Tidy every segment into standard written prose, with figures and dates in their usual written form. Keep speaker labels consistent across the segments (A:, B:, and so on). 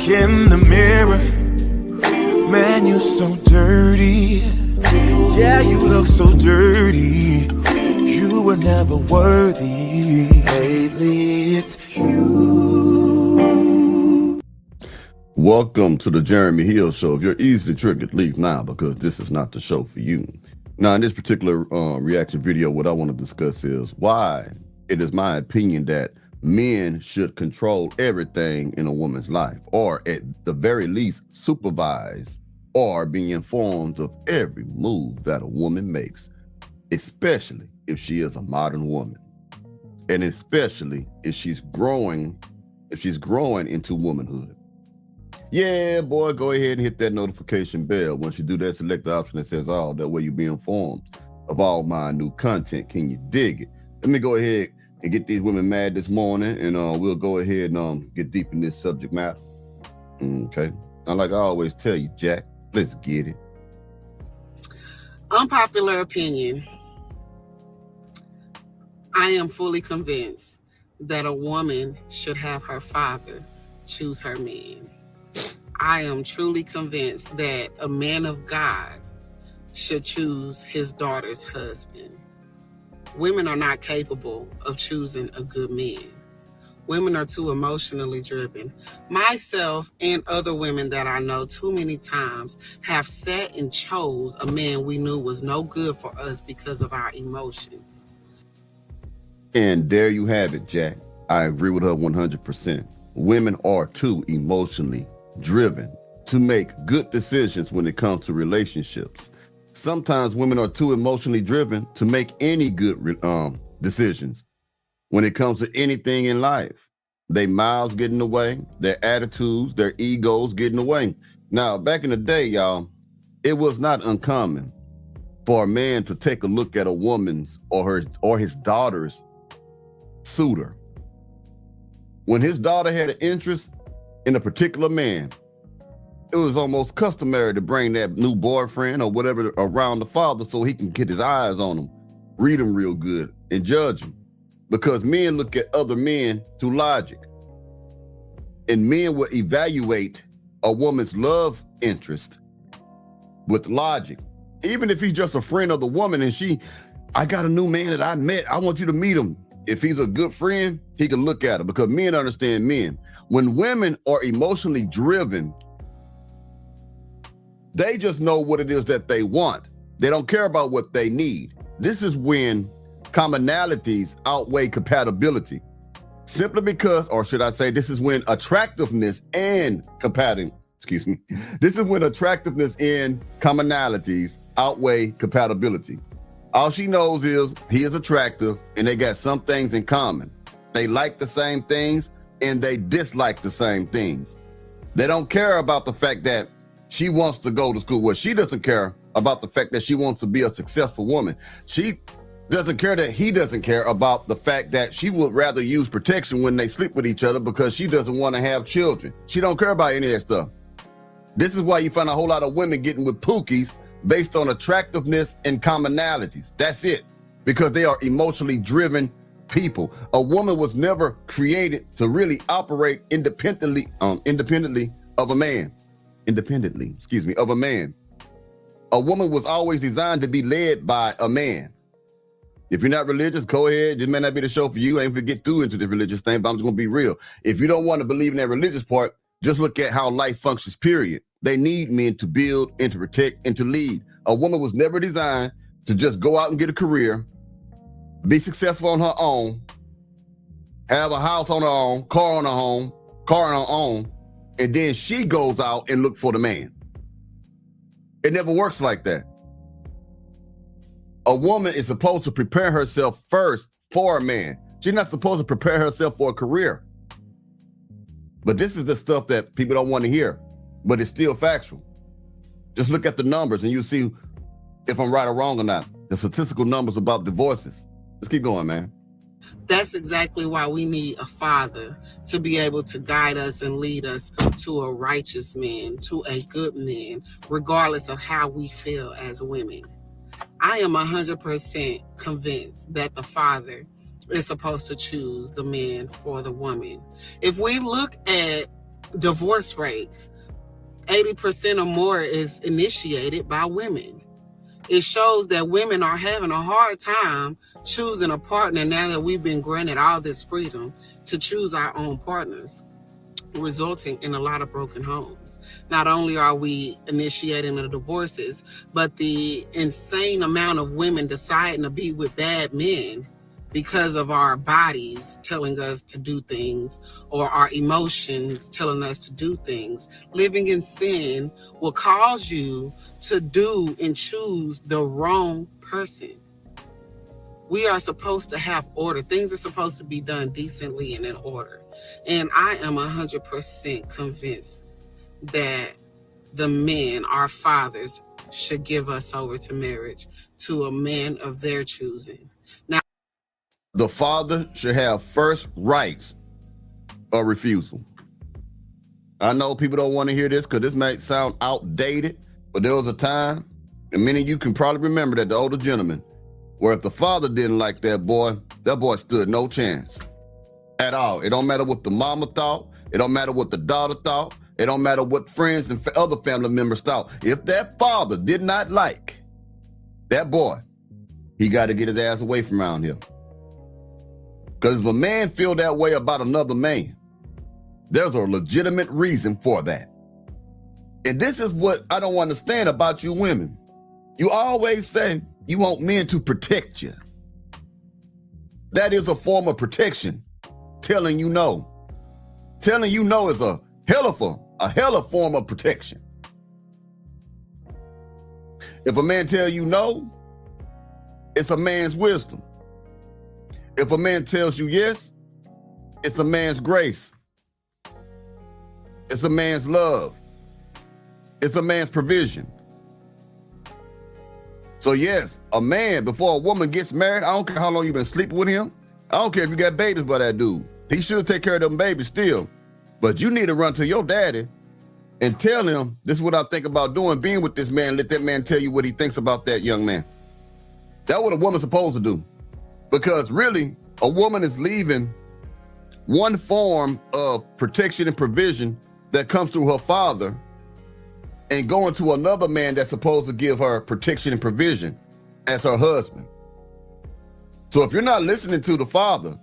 A: look in the mirror, man, you're so dirty. Yeah, you look so dirty. You were never worthy. Lately, it's you.
B: Welcome to the Jeremy Hill Show. If you're easily triggered, leave now, because this is not the show for you. Now, in this particular reaction video, what I want to discuss is why it is my opinion that men should control everything in a woman's life, or at the very least supervise or be informed of every move that a woman makes, especially if she is a modern woman, and especially if she's growing into womanhood. Yeah, boy, go ahead and hit that notification bell. Once you do that, select the option that says all. That way you'll be informed of all my new content. Can you dig it? Let me go ahead and get these women mad this morning, and we'll go ahead and get deep in this subject matter. Okay. Now, like I always tell you, Jack, let's get it.
C: Unpopular opinion. I am fully convinced that a woman should have her father choose her man. I am truly convinced that a man of God should choose his daughter's husband. Women are not capable of choosing a good man. Women are too emotionally driven. Myself and other women that I know too many times have sat and chose a man we knew was no good for us because of our emotions.
B: And there you have it, Jack. I agree with her 100%. Women are too emotionally driven to make good decisions when it comes to relationships. Sometimes women are too emotionally driven to make any good decisions when it comes to anything in life. Their mouths get in the way, their attitudes, their egos get in the way. Now, back in the day, y'all, it was not uncommon for a man to take a look at a woman's or his daughter's suitor. When his daughter had an interest in a particular man, it was almost customary to bring that new boyfriend or whatever around the father so he can get his eyes on him, read him real good, and judge him. Because men look at other men through logic. And men will evaluate a woman's love interest with logic. Even if he's just a friend of the woman and I got a new man that I met, I want you to meet him. If he's a good friend, he can look at her, because men understand men. When women are emotionally driven, they just know what it is that they want. They don't care about what they need. This is when commonalities outweigh compatibility. Simply because, or should I say, this is when attractiveness and this is when attractiveness and commonalities outweigh compatibility. All she knows is he is attractive and they got some things in common. They like the same things and they dislike the same things. They don't care about the fact that she wants to go to school. Well, she doesn't care about the fact that she wants to be a successful woman. She doesn't care that he doesn't care about the fact that she would rather use protection when they sleep with each other because she doesn't want to have children. She don't care about any of that stuff. This is why you find a whole lot of women getting with pookies based on attractiveness and commonalities. That's it. Because they are emotionally driven people. A woman was never created to really operate independently of a man. Of a man. A woman was always designed to be led by a man. If you're not religious, go ahead. This may not be the show for you. I ain't gonna get through into the religious thing, but I'm just gonna be real. If you don't want to believe in that religious part, just look at how life functions, period. They need men to build and to protect and to lead. A woman was never designed to just go out and get a career, be successful on her own, have a house on her own, car on her own, and then she goes out and look for the man. It never works like that. A woman is supposed to prepare herself first for a man. She's not supposed to prepare herself for a career. But this is the stuff that people don't want to hear, but it's still factual. Just look at the numbers and you'll see if I'm right or wrong or not. The statistical numbers about divorces. Let's keep going, man.
C: That's exactly why we need a father to be able to guide us and lead us to a righteous man, to a good man, regardless of how we feel as women. I am 100% convinced that the father is supposed to choose the man for the woman. If we look at Divorce rates, 80% or more is initiated by women. It shows that women are having a hard time choosing a partner now that we've been granted all this freedom to choose our own partners, resulting in a lot of broken homes. Not only are we initiating the divorces, but the insane amount of women deciding to be with bad men because of our bodies telling us to do things, or our emotions telling us to do things. Living in sin will cause you to do and choose the wrong person. We are supposed to have order. Things are supposed to be done decently and in order. And I am 100% convinced that the men, our fathers, should give us over to marriage to a man of their choosing. Now,
B: The father should have first rights of refusal. I know people don't want to hear this because this might sound outdated, but there was a time, and many of you can probably remember that, the older gentleman, where if the father didn't like that boy stood no chance at all. It don't matter what the mama thought. It don't matter what the daughter thought. It don't matter what friends and other family members thought. If that father did not like that boy, he got to get his ass away from around here. Because if a man feel that way about another man, there's a legitimate reason for that. And this is what I don't understand about you women. You always say you want men to protect you. That is a form of protection. Telling you no. Telling you no is a hell of form of protection. If a man tell you no, it's a man's wisdom. If a man tells you yes, it's a man's grace. It's a man's love. It's a man's provision. So yes, a man, before a woman gets married, I don't care how long you've been sleeping with him. I don't care if you got babies by that dude. He should take care of them babies still. But you need to run to your daddy and tell him, this is what I think about doing, being with this man. Let that man tell you what he thinks about that young man. That's what a woman's supposed to do. Because really, a woman is leaving one form of protection and provision that comes through her father and going to another man that's supposed to give her protection and provision as her husband. So if you're not listening to the father,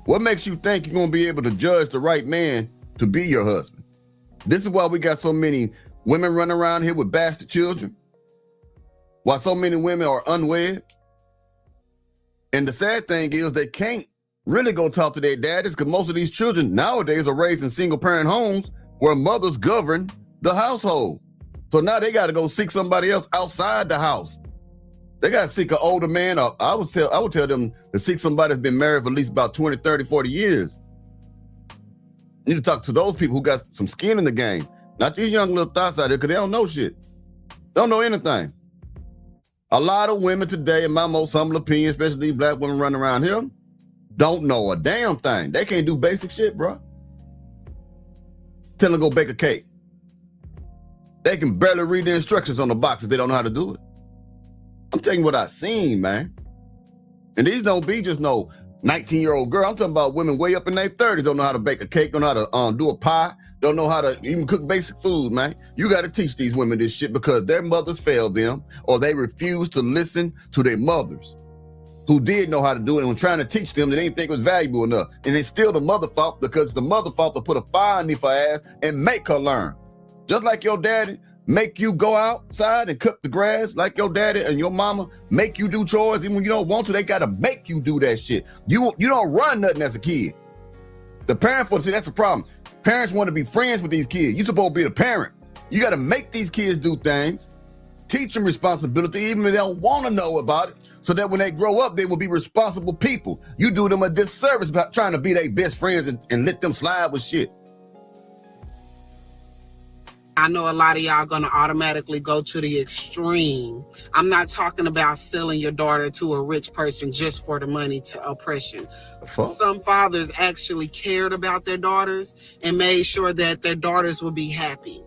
B: what makes you think you're going to be able to judge the right man to be your husband? This is why we got so many women running around here with bastard children. Why so many women are unwed. And the sad thing is they can't really go talk to their daddies because most of these children nowadays are raised in single parent homes where mothers govern the household. So now they got to go seek somebody else outside the house. They got to seek an older man. Or I would tell them to seek somebody that's been married for at least about 20, 30, 40 years. You need to talk to those people who got some skin in the game. Not these young little thoughts out there because they don't know shit. They don't know anything. A lot of women today, in my most humble opinion, especially these black women running around here, don't know a damn thing. They can't do basic shit, bro. Tell them to go bake a cake. They can barely read the instructions on the box if they don't know how to do it. I'm telling you what I've seen, man. And these don't be just no 19-year-old girl. I'm talking about women way up in their 30s, don't know how to bake a cake, don't know how to do a pie, don't know how to even cook basic food, man. You got to teach these women this shit because their mothers failed them or they refuse to listen to their mothers who did know how to do it and when trying to teach them, they didn't think it was valuable enough. And it's still the mother fault because the mother fault to put a fire underneath her ass and make her learn. Just like your daddy make you go outside and cut the grass, like your daddy and your mama make you do chores even when you don't want to, they got to make you do that shit. You don't run nothing as a kid. The parent, see, that's the problem. Parents want to be friends with these kids. You're supposed to be the parent. You got to make these kids do things, teach them responsibility, even if they don't want to know about it, so that when they grow up, they will be responsible people. You do them a disservice about trying to be their best friends and let them slide with shit.
C: I know a lot of y'all gonna automatically go to the extreme. I'm not talking about selling your daughter to a rich person just for the money to oppression. Some fathers actually cared about their daughters and made sure that their daughters would be happy.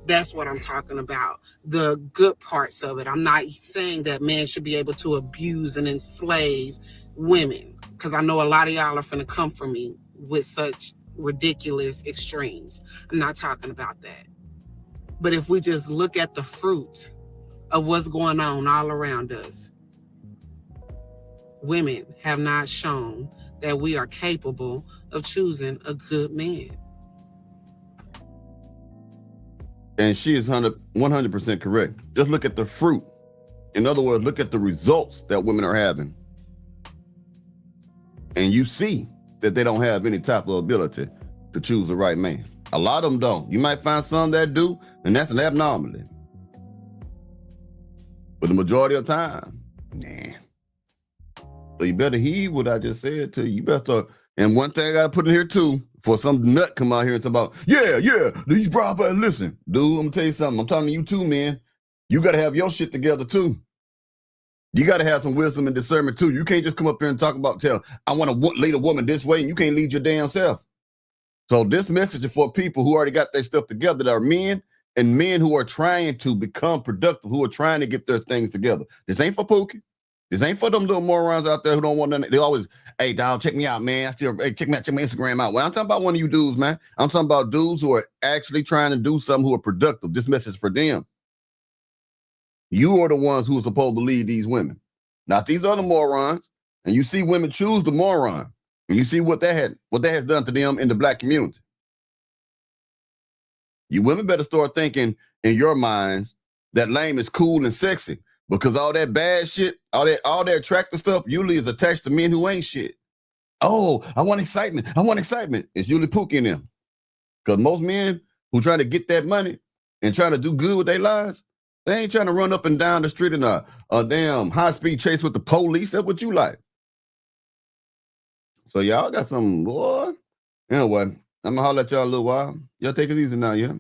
C: That's what I'm talking about. The good parts of it. I'm not saying that men should be able to abuse and enslave women, because I know a lot of y'all are finna come for me with such ridiculous extremes. I'm not talking about that. But if we just look at the fruit of what's going on all around us, women have not shown that we are capable of choosing a good man.
B: And she is 100% correct. Just look at the fruit. In other words, look at the results that women are having. And you see that they don't have any type of ability to choose the right man. A lot of them don't. You might find some that do, and that's an abnormality. But the majority of the time, nah. So you better heed what I just said to you. You better start. And one thing I gotta put in here too, for some nut come out here and talk about, yeah, these broad boys, listen, dude, I'm gonna tell you something. I'm talking to you too, man. You gotta have your shit together too. You gotta have some wisdom and discernment too. You can't just come up here and talk about, I want to lead a woman this way, and you can't lead your damn self. So this message is for people who already got their stuff together, that are men and men who are trying to become productive, who are trying to get their things together. This ain't for Pookie. This ain't for them little morons out there who don't want nothing. They always, hey, dog, check me out, man. Check my Instagram out. Well, I'm talking about one of you dudes, man. I'm talking about dudes who are actually trying to do something, who are productive. This message is for them. You are the ones who are supposed to lead these women, not these other morons. And you see women choose the moron, and you see what that has done to them in the Black community. You women better start thinking in your minds that lame is cool and sexy, because all that bad shit, all that attractive stuff usually is attached to men who ain't shit. Oh, I want excitement. It's usually Pookie in them. Because most men who try to get that money and trying to do good with their lives, they ain't trying to run up and down the street in a damn high-speed chase with the police. That's what you like. So y'all got some, boy. Anyway, I'm going to holler at y'all a little while. Y'all take it easy now, yeah?